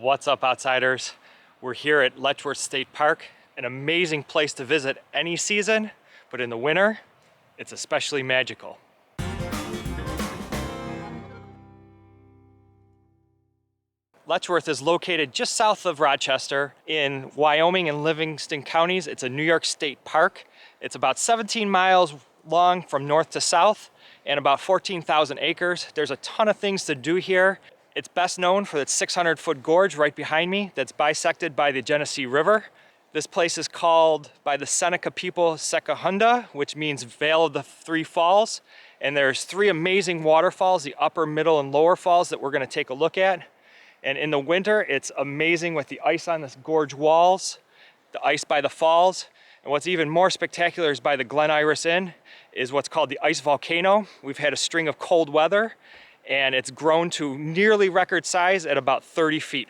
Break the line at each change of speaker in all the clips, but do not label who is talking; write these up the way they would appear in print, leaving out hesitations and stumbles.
What's up, outsiders? We're here at Letchworth State Park, an amazing place to visit any season, but in the winter, it's especially magical. Letchworth is located just south of Rochester in Wyoming and Livingston counties. It's a New York State park. It's about 17 miles long from north to south and about 14,000 acres. There's a ton of things to do here. It's best known for its 600-foot gorge right behind me that's bisected by the Genesee River. This place is called by the Seneca people Secahunda, which means Vale of the Three Falls. And there's three amazing waterfalls, the upper, middle, and lower falls that we're gonna take a look at. And in the winter, it's amazing with the ice on the gorge walls, the ice by the falls. And what's even more spectacular is by the Glen Iris Inn is what's called the Ice Volcano. We've had a string of cold weather and it's grown to nearly record size at about 30 feet.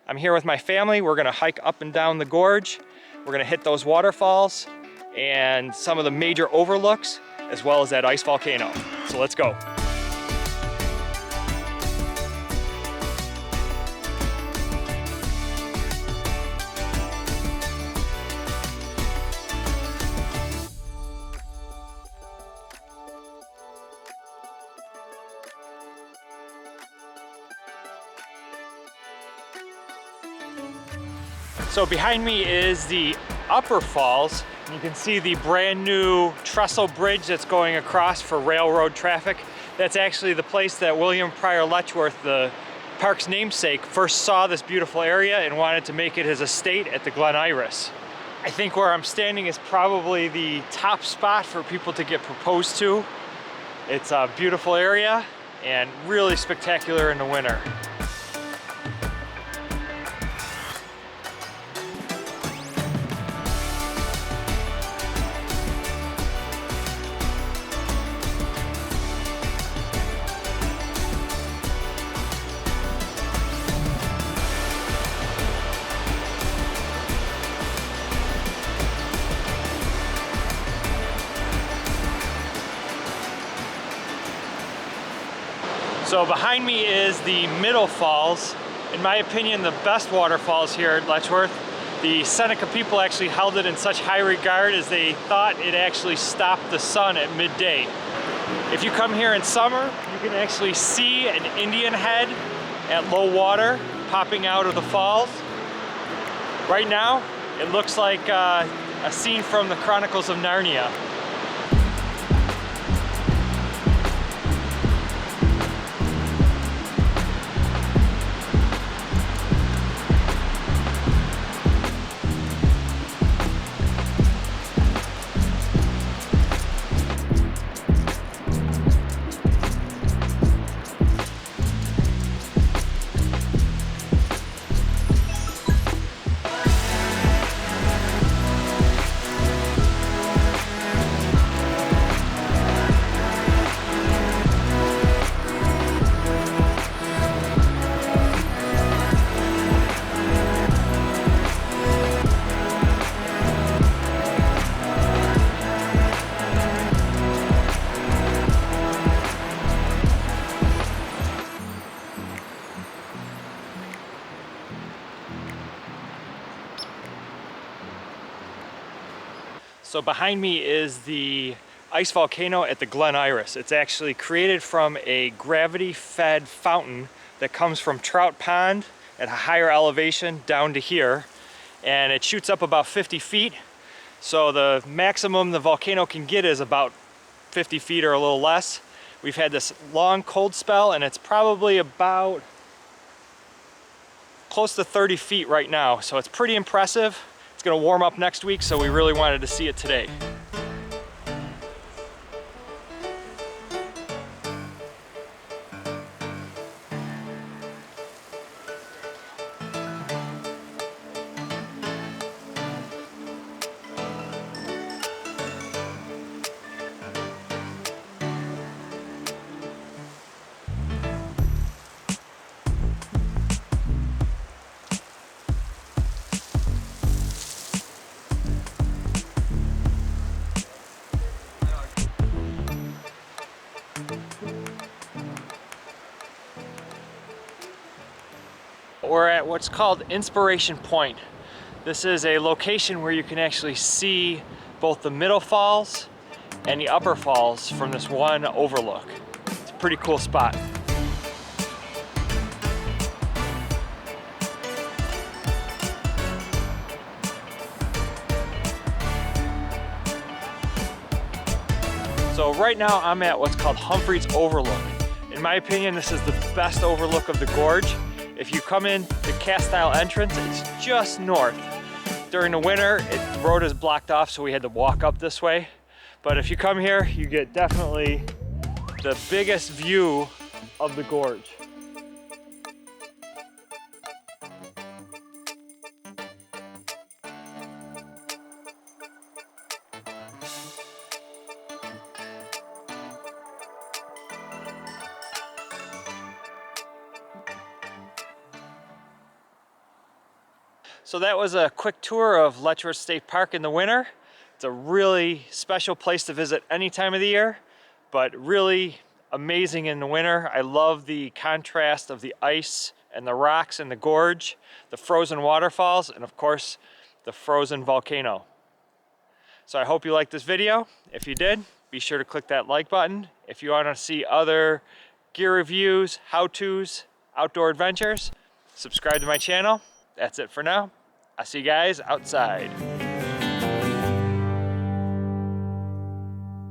I'm here with my family. We're gonna hike up and down the gorge. We're gonna hit those waterfalls and some of the major overlooks, as well as that ice volcano. So let's go. So behind me is the upper falls. You can see the brand new trestle bridge that's going across for railroad traffic. That's actually the place that William Pryor Letchworth, the park's namesake, first saw this beautiful area and wanted to make it his estate at the Glen Iris. I think where I'm standing is probably the top spot for people to get proposed to. It's a beautiful area and really spectacular in the winter. So behind me is the Middle Falls. In my opinion, the best waterfalls here at Letchworth. The Seneca people actually held it in such high regard as they thought it actually stopped the sun at midday. If you come here in summer, you can actually see an Indian head at low water popping out of the falls. Right now, it looks like a scene from the Chronicles of Narnia. So behind me is the ice volcano at the Glen Iris. It's actually created from a gravity-fed fountain that comes from Trout Pond at a higher elevation down to here. And it shoots up about 50 feet. So the maximum the volcano can get is about 50 feet or a little less. We've had this long cold spell and it's probably about close to 30 feet right now. So it's pretty impressive. It's gonna warm up next week, so we really wanted to see it today. We're at what's called Inspiration Point. This is a location where you can actually see both the middle falls and the upper falls from this one overlook. It's a pretty cool spot. So right now I'm at what's called Humphreys Overlook. In my opinion, this is the best overlook of the gorge. If you come in the cast-style entrance, it's just north. During the winter, the road is blocked off, so we had to walk up this way. But if you come here, you get definitely the biggest view of the gorge. So that was a quick tour of Letchworth State Park in the winter. It's a really special place to visit any time of the year, but really amazing in the winter. I love the contrast of the ice and the rocks in the gorge, the frozen waterfalls, and of course, the frozen volcano. So I hope you liked this video. If you did, be sure to click that like button. If you want to see other gear reviews, how-tos, outdoor adventures, subscribe to my channel. That's it for now. I'll see you guys outside.